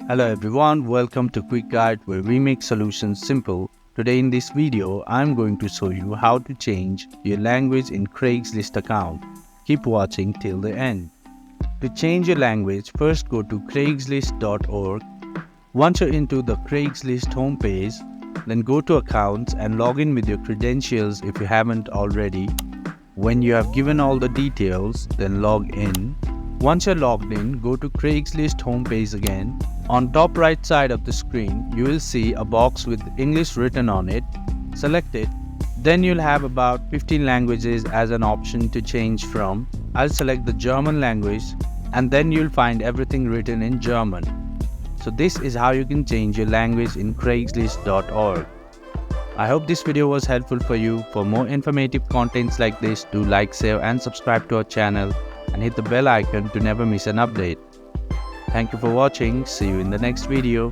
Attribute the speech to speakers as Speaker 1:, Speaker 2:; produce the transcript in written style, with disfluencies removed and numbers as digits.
Speaker 1: Hello everyone, welcome to Quick Guide where we make solutions simple. Today in this video, I'm going to show you how to change your language in Craigslist account. Keep watching till the end. To change your language, first go to craigslist.org. Once you're into the Craigslist homepage, then go to accounts and log in with your credentials if you haven't already. When you have given all the details, then log in. Once you're logged in, go to Craigslist homepage again. On top right side of the screen, you will see a box with English written on it. Select it. Then you'll have about 15 languages as an option to change from. I'll select the German language and then you'll find everything written in German. So this is how you can change your language in Craigslist.org. I hope this video was helpful for you. For more informative contents like this, do like, share and subscribe to our channel and hit the bell icon to never miss an update. Thank you for watching. See you in the next video.